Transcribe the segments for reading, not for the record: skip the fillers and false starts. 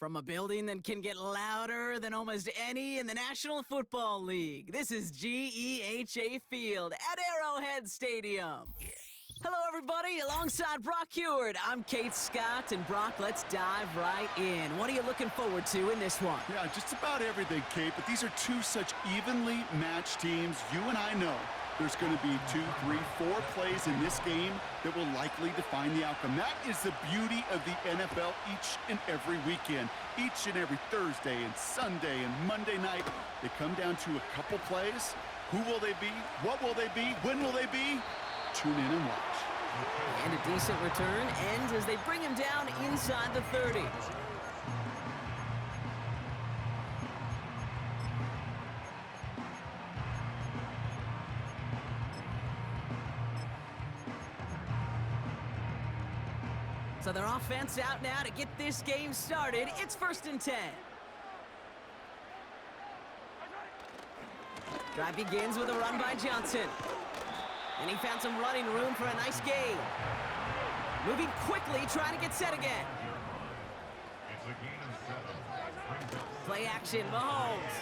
From a building that can get louder than almost any in the National Football League, this is GEHA Field at Arrowhead Stadium. Hello, everybody. Alongside Brock Heward, I'm Kate Scott, and Brock, let's dive right in. What are you looking forward to in this one? Yeah, just about everything, Kate, but these are two such evenly matched teams. You and I know there's going to be 2, 3, 4 plays in this game that will likely define the outcome. That is the beauty of the NFL each and every weekend. Each and every Thursday and Sunday and Monday night, they come down to a couple plays. Who will they be? What will they be? When will they be? Tune in and watch. And a decent return ends as they bring him down inside the 30. So their offense out now to get this game started. It's 1st and 10. Drive begins with a run by Johnson. And he found some running room for a nice gain. Moving quickly, trying to get set again. Play action, Mahomes.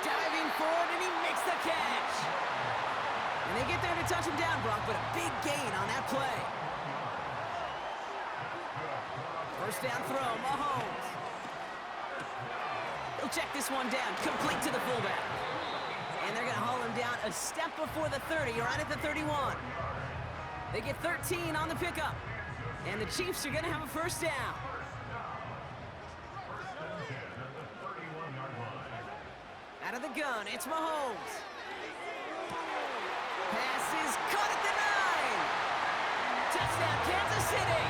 Diving forward, and he makes the catch. And they get there to touch him down, Brock, but a big gain on that play. First down throw, Mahomes. He'll check this one down, complete to the fullback. And they're going to haul him down a step before the 30, right at the 31. They get 13 on the pickup. And the Chiefs are going to have a first down. Out of the gun, it's Mahomes. Pass is caught at the 9. Touchdown, Kansas City.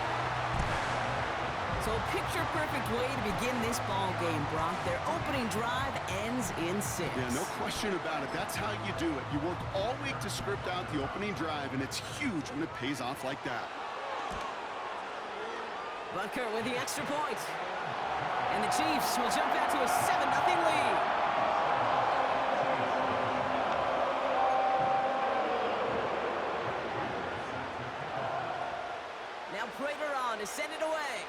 So a picture-perfect way to begin this ball game, Brock. Their opening drive ends in 6. Yeah, no question about it. That's how you do it. You work all week to script out the opening drive, and it's huge when it pays off like that. Butker with the extra point. And the Chiefs will jump out to a 7-0 lead. Now Prater on to send it away.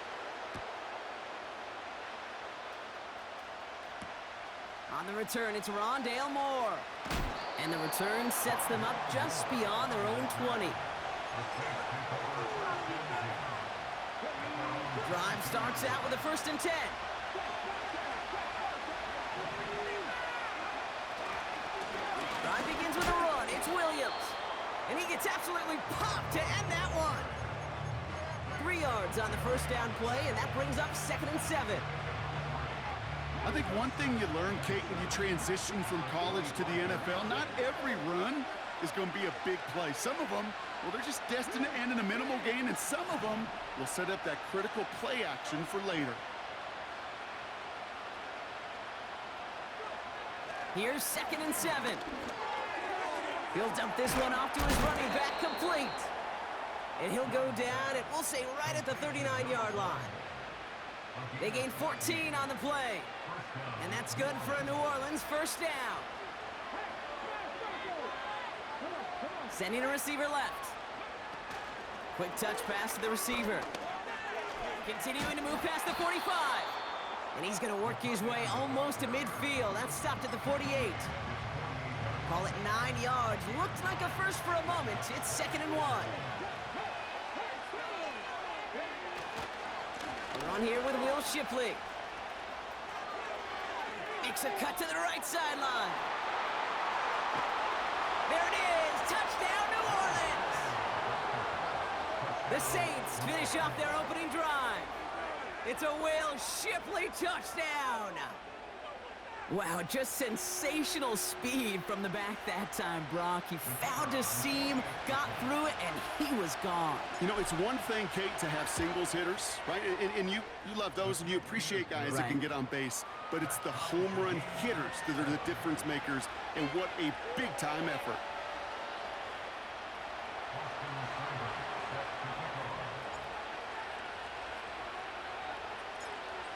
On the return, it's Rondale Moore. And the return sets them up just beyond their own 20. Drive starts out with a 1st and 10. Drive begins with a run. It's Williams. And he gets absolutely popped to end that one. 3 yards on the first down play, and that brings up 2nd and 7. I think one thing you learn, Kate, when you transition from college to the NFL, not every run is going to be a big play. Some of them, well, they're just destined to end in a minimal gain, and some of them will set up that critical play action for later. Here's 2nd and 7. He'll dump this one off to his running back, complete. And he'll go down, and we'll say right at the 39-yard line. They gain 14 on the play. And that's good for a New Orleans first down. Sending a receiver left. Quick touch pass to the receiver. Continuing to move past the 45. And he's going to work his way almost to midfield. That's stopped at the 48. Call it 9 yards. Looked like a first for a moment. It's 2nd and 1. We're on here with Will Shipley. Makes a cut to the right sideline. There it is. Touchdown, New Orleans. The Saints finish off their opening drive. It's a Will Shipley touchdown. Wow, just sensational speed from the back that time, Brock. He found a seam, got through it, and he was gone. You know, it's one thing, Kate, to have singles hitters, right? And you love those, and you appreciate guys that can get on base. But it's the home run hitters that are the difference makers, and what a big-time effort.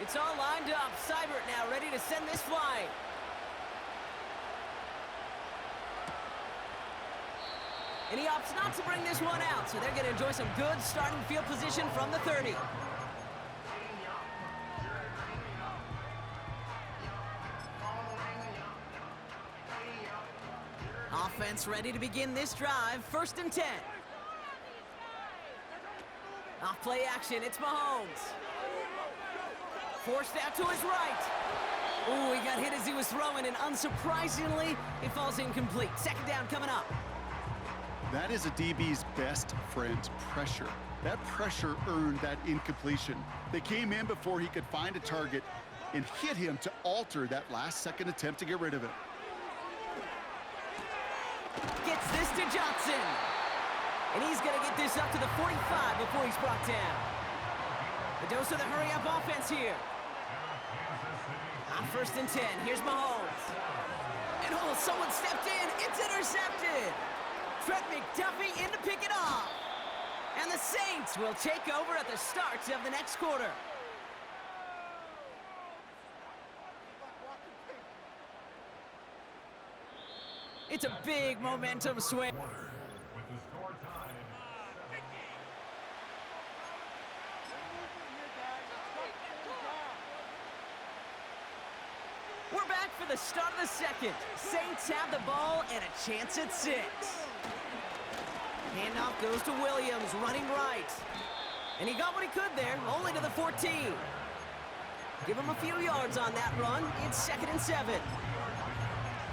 It's all lined up. Seibert now ready to send this flight. And he opts not to bring this one out, so they're going to enjoy some good starting field position from the 30. Offense ready to begin this drive. 1st and 10. Off play action, it's Mahomes. Forced out to his right. Ooh, he got hit as he was throwing, and unsurprisingly, it falls incomplete. 2nd down coming up. That is a DB's best friend, pressure. That pressure earned that incompletion. They came in before he could find a target and hit him to alter that last-second attempt to get rid of it. Gets this to Johnson. And he's going to get this up to the 45 before he's brought down. The dose of the hurry-up offense here. On 1st and 10, here's Mahomes. And oh, someone stepped in. It's intercepted. Trent McDuffie in to pick it off. And the Saints will take over at the start of the next quarter. It's a big momentum swing. We're back for the start of the 2nd. Saints have the ball and a chance at 6. Handoff goes to Williams, running right. And he got what he could there, only to the 14. Give him a few yards on that run. It's 2nd and 7.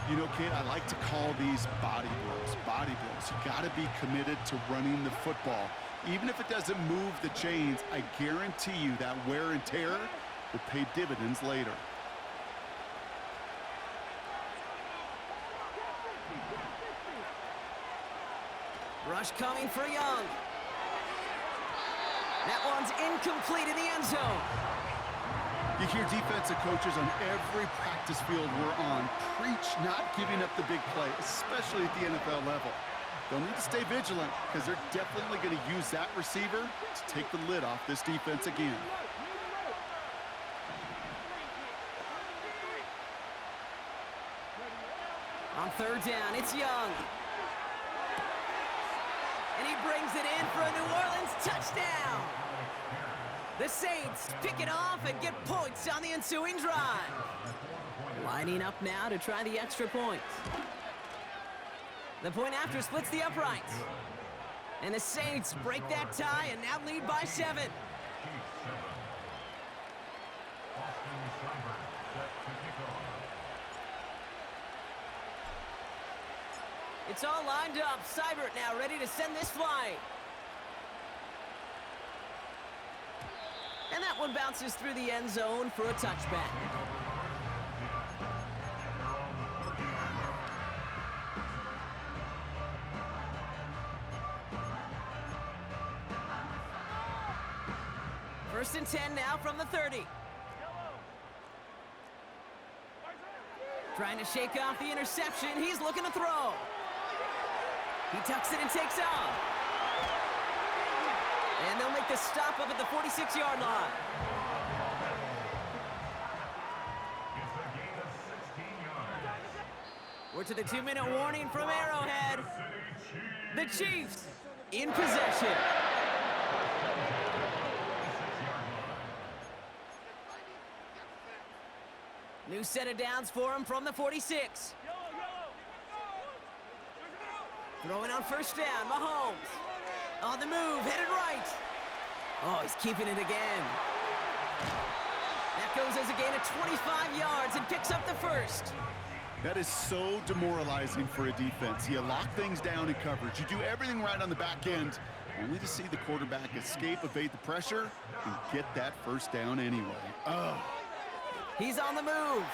You know, kid, I like to call these body blows. Body blows. You got to be committed to running the football. Even if it doesn't move the chains, I guarantee you that wear and tear will pay dividends later. Rush coming for Young. That one's incomplete in the end zone. You hear defensive coaches on every practice field we're on preach not giving up the big play, especially at the NFL level. They'll need to stay vigilant because they're definitely going to use that receiver to take the lid off this defense again. On 3rd down, it's Young. And he brings it in for a New Orleans touchdown. The Saints pick it off and get points on the ensuing drive. Lining up now to try the extra point. The point after splits the uprights. And the Saints break that tie and now lead by 7. It's all lined up. Seibert now ready to send this flying. And that one bounces through the end zone for a touchback. First and 10 now from the 30. Trying to shake off the interception. He's looking to throw. He tucks it and takes off. And they'll make the stop up at the 46-yard line. We're to the 2-minute warning from Arrowhead. The Chiefs in possession. New set of downs for him from the 46. Throwing on 1st down, Mahomes. On the move, headed right. Oh, he's keeping it again. That goes as a gain of 25 yards and picks up the 1st. That is so demoralizing for a defense. You lock things down in coverage. You do everything right on the back end, only to see the quarterback escape, evade the pressure, and get that 1st down anyway. Oh. He's on the move.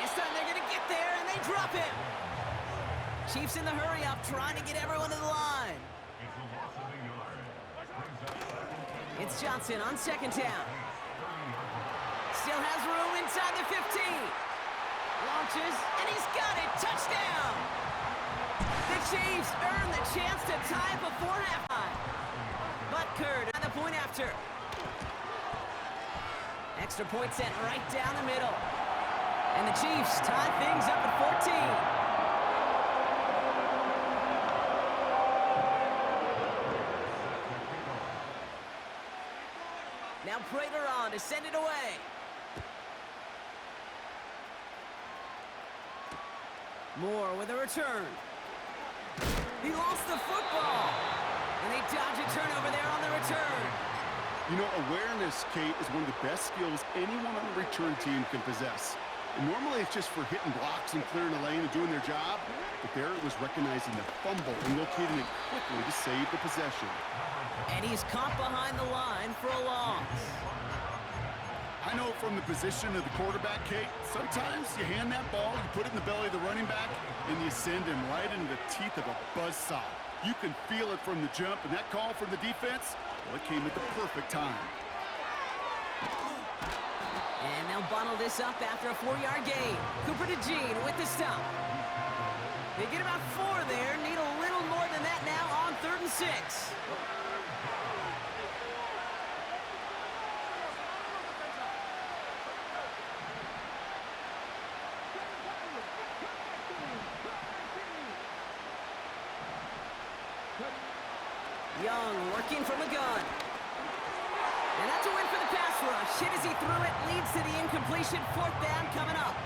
This time they're going to get there, and they drop him. Chiefs in the hurry-up, trying to get everyone to the line. It's Johnson on 2nd down. Still has room inside the 15. Launches, and he's got it. Touchdown! The Chiefs earn the chance to tie before halftime. Butker on the point after. Extra point sent right down the middle. And the Chiefs tie things up at 14. Now Prater on to send it away. Moore with a return. He lost the football. And they dodge a turnover there on the return. You know, awareness, Kate, is one of the best skills anyone on the return team can possess. And normally it's just for hitting blocks and clearing a lane and doing their job. But there it was recognizing the fumble and locating it quickly to save the possession. And he's caught behind the line for a loss. I know from the position of the quarterback, Kate, sometimes you hand that ball, you put it in the belly of the running back, and you send him right into the teeth of a buzzsaw. You can feel it from the jump, and that call from the defense, well, it came at the perfect time. And they'll bottle this up after a 4-yard gain. Cooper to Jean with the stop. They get about 4 there, need a little more than that now on 3rd and 6. Young working from a gun. And that's a win for the pass rush. Hit as he threw it, leads to the incompletion. 4th down coming up.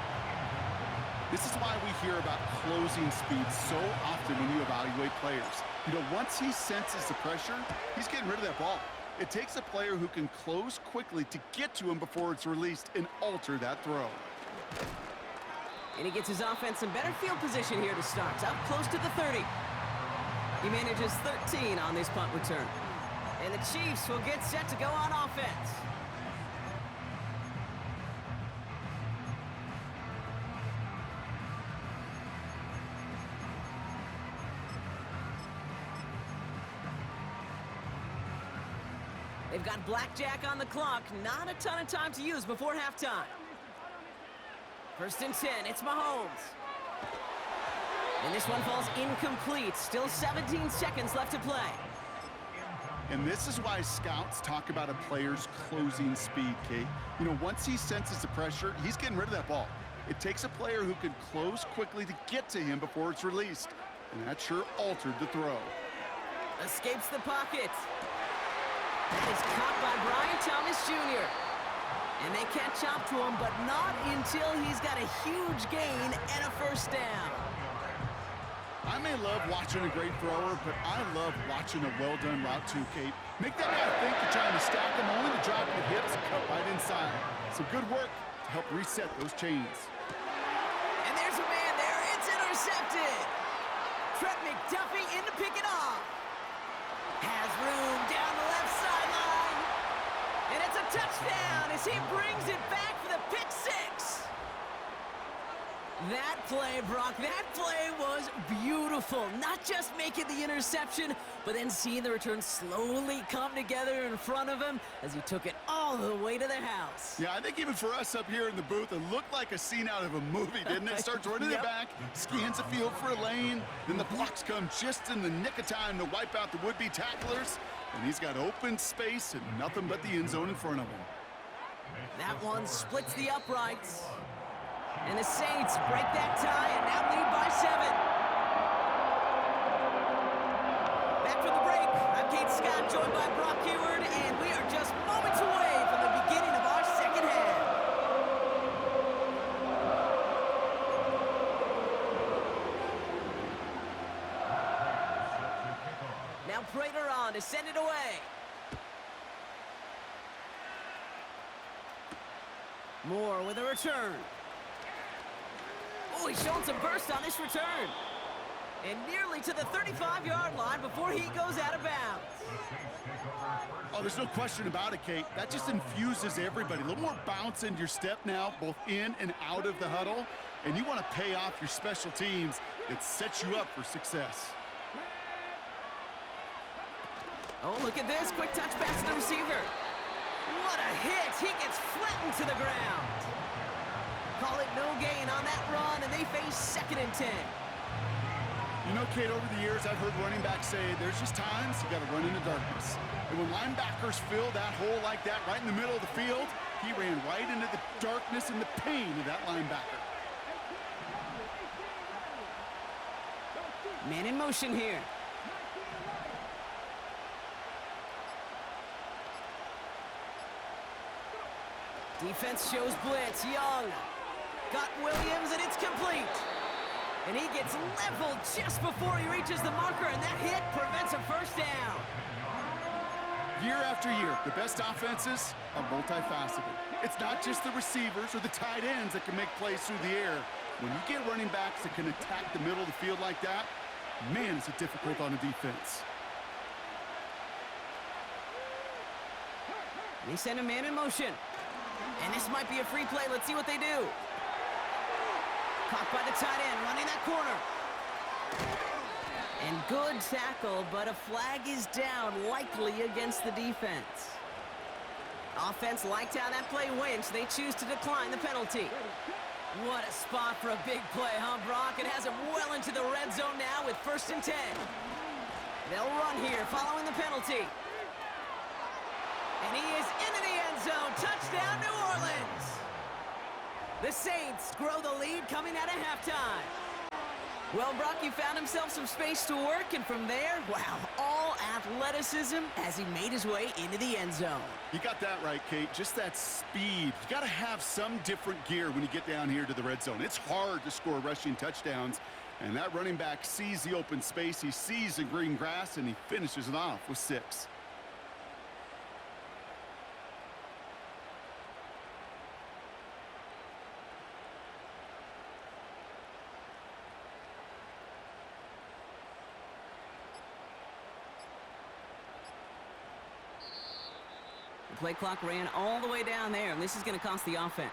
This is why we hear about closing speed so often when you evaluate players. You know, once he senses the pressure, he's getting rid of that ball. It takes a player who can close quickly to get to him before it's released and alter that throw. And he gets his offense in better field position here to start. Up close to the 30. He manages 13 on this punt return. And the Chiefs will get set to go on offense. They've got blackjack on the clock. Not a ton of time to use before halftime. 1st and 10, it's Mahomes. And this one falls incomplete. Still 17 seconds left to play. And this is why scouts talk about a player's closing speed, Kate. You know, once he senses the pressure, he's getting rid of that ball. It takes a player who can close quickly to get to him before it's released. And that sure altered the throw. Escapes the pocket. That is caught by Brian Thomas Jr. And they catch up to him, but not until he's got a huge gain and a 1st down. I may love watching a great thrower, but I love watching a well-done route too, Kate. Make that guy think you're trying to stack him, only to drop the hips and cut right inside. Some good work to help reset those chains. And there's a man there. It's intercepted. Trent McDuffie in to pick it off. Has room down the left sideline. And it's a touchdown as he brings it back for the pick 6. That play, Brock, that play was beautiful. Not just making the interception, but then seeing the return slowly come together in front of him as he took it all the way to the house. Yeah, I think even for us up here in the booth, it looked like a scene out of a movie, didn't it? Starts running it back, scans the field for a lane, then the blocks come just in the nick of time to wipe out the would-be tacklers, and he's got open space and nothing but the end zone in front of him. That one splits the uprights. And the Saints break that tie and now lead by 7. Back from the break, I'm Kate Scott, joined by Brock Hayward, and we are just moments away from the beginning of our 2nd half. Now Prater on to send it away. Moore with a return. Oh, he's showing some burst on this return. And nearly to the 35-yard line before he goes out of bounds. Oh, there's no question about it, Kate. That just infuses everybody. A little more bounce into your step now, both in and out of the huddle. And you want to pay off your special teams. It sets you up for success. Oh, look at this. Quick touch pass to the receiver. What a hit. He gets flattened to the ground. Call it no gain on that run, and they face 2nd and 10. You know, Kate, over the years, I've heard running backs say there's just times you got to run in the darkness. And when linebackers fill that hole like that right in the middle of the field, he ran right into the darkness and the pain of that linebacker. Man in motion here. Defense shows blitz. Young got Williams, and it's complete. And he gets leveled just before he reaches the marker, and that hit prevents a first down. Year after year, the best offenses are multifaceted. It's not just the receivers or the tight ends that can make plays through the air. When you get running backs that can attack the middle of the field like that, man, is it difficult on a defense. They send a man in motion. And this might be a free play. Let's see what they do. Caught by the tight end, running that corner. And good tackle, but a flag is down, likely against the defense. Offense liked how that play went, so they choose to decline the penalty. What a spot for a big play, huh, Brock? It has him well into the red zone now with 1st and 10. They'll run here following the penalty. And he is into the end zone. Touchdown, New Orleans. The Saints grow the lead coming out of halftime. Well, Brock, he found himself some space to work, and from there, wow, all athleticism as he made his way into the end zone. You got that right, Kate. Just that speed. You got to have some different gear when you get down here to the red zone. It's hard to score rushing touchdowns, and that running back sees the open space, he sees the green grass, and he finishes it off with 6. Play clock ran all the way down there, and this is going to cost the offense.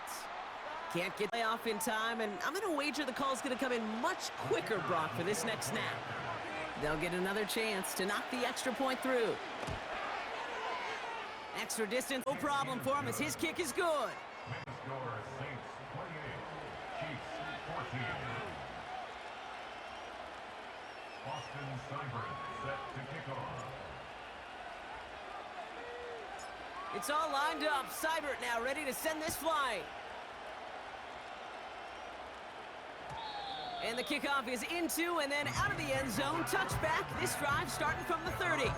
Can't get the off in time, and I'm going to wager the call's going to come in much quicker, Brock, for this next snap. They'll get another chance to knock the extra point through. Extra distance, no problem for him as his kick is good. It's all lined up. Seibert now ready to send this flying. And the kickoff is into and then out of the end zone. Touchback. This drive starting from the 30.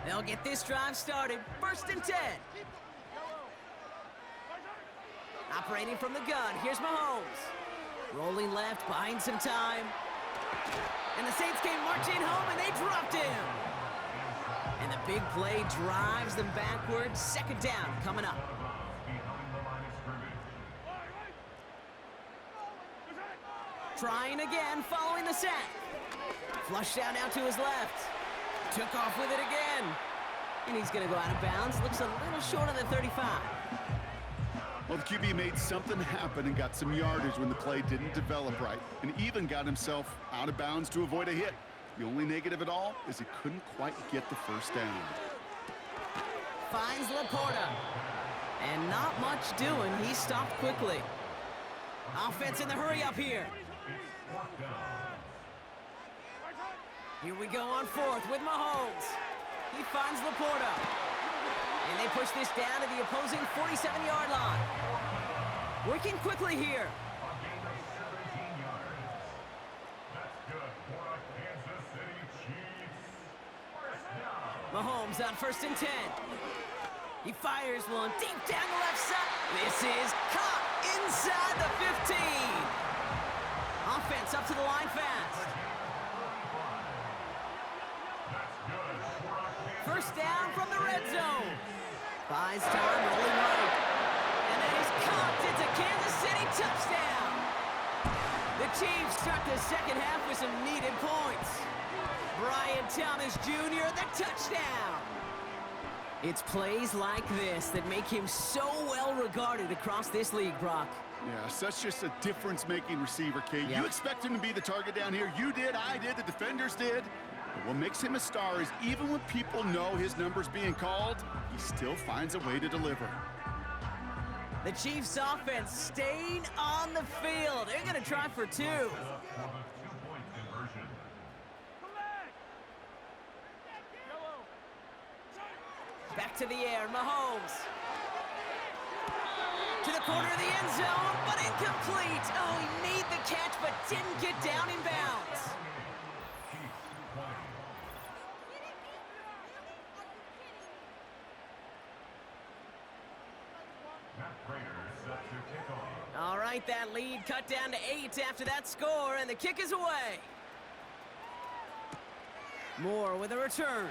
They'll get this drive started. 1st and 10. Operating from the gun. Here's Mahomes. Rolling left, buying some time. And the Saints came marching home, and they dropped him. And the big play drives them backwards. 2nd down coming up. Trying again, following the sack. Flushed down now to his left. Took off with it again. And he's going to go out of bounds. Looks a little short of the 35. Well, the QB made something happen and got some yardage when the play didn't develop right, and even got himself out of bounds to avoid a hit. The only negative at all is he couldn't quite get the 1st down. Finds Laporta. And not much doing. He stopped quickly. Offense in the hurry up here. Here we go on 4th with Mahomes. He finds Laporta. And they push this down to the opposing 47-yard line. Working quickly here. Mahomes on 1st and 10. He fires one deep down the left side. This is caught inside the 15. Offense up to the line fast. 1st down from the red zone. Buys time, rolling right. And that is caught. It's a Kansas City touchdown. The Chiefs start the 2nd half with some needed points. Brian Thomas Jr., the touchdown. It's plays like this that make him so well regarded across this league, Brock. Yeah, such just a difference-making receiver, Kate. Yep. You expect him to be the target down here. You did, I did, the defenders did. But what makes him a star is even when people know his number's being called, he still finds a way to deliver. The Chiefs' offense staying on the field. They're going to try for 2. Back to the air, Mahomes. To the corner of the end zone, but incomplete. Oh, he made the catch, but didn't get down in bounds. Despite that lead, cut down to 8 after that score, and the kick is away. Moore with a return.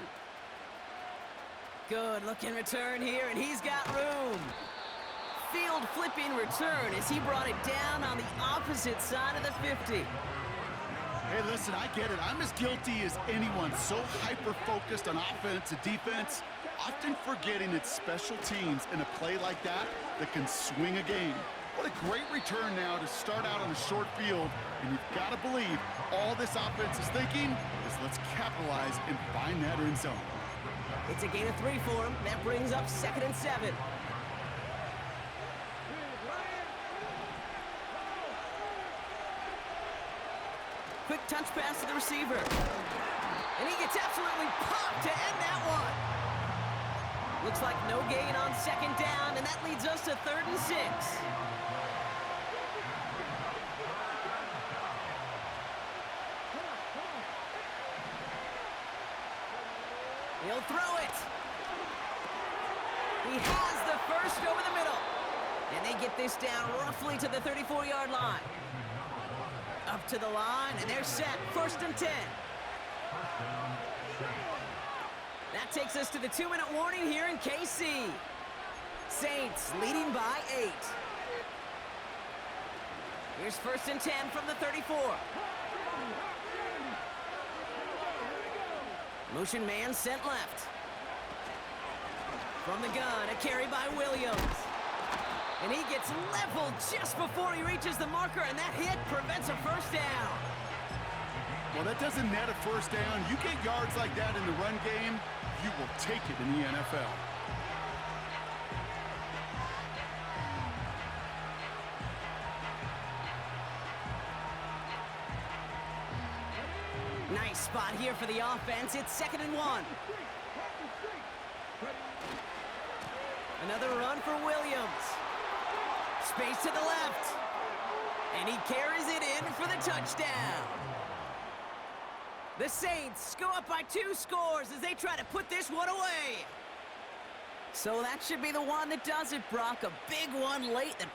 Good looking return here, and he's got room. Field flipping return as he brought it down on the opposite side of the 50. Hey, listen, I get it. I'm as guilty as anyone. So hyper-focused on offense and defense, often forgetting it's special teams in a play like that can swing a game. What a great return now to start out on a short field, and you've got to believe all this offense is thinking is let's capitalize and find that end zone. It's a gain of 3 for him. That brings up 2nd and 7. Quick touch pass to the receiver. And he gets absolutely popped to end that one. Looks like no gain on 2nd down, and that leads us to 3rd and 6. He'll throw it. He has the first over the middle. And they get this down roughly to the 34-yard line. Up to the line, and they're set. 1st and 10. That takes us to the 2-minute warning here in KC. Saints leading by 8. Here's 1st and 10 from the 34. Motion man sent left. From the gun, a carry by Williams. And he gets leveled just before he reaches the marker, and that hit prevents a first down. Well, that doesn't net a first down. You get yards like that in the run game, you will take it in the NFL. Nice spot here for the offense. It's 2nd and 1. Another run for Williams. Space to the left. And he carries it in for the touchdown. The Saints go up by 2 scores as they try to put this one away. So that should be the one that does it, Brock. A big one late that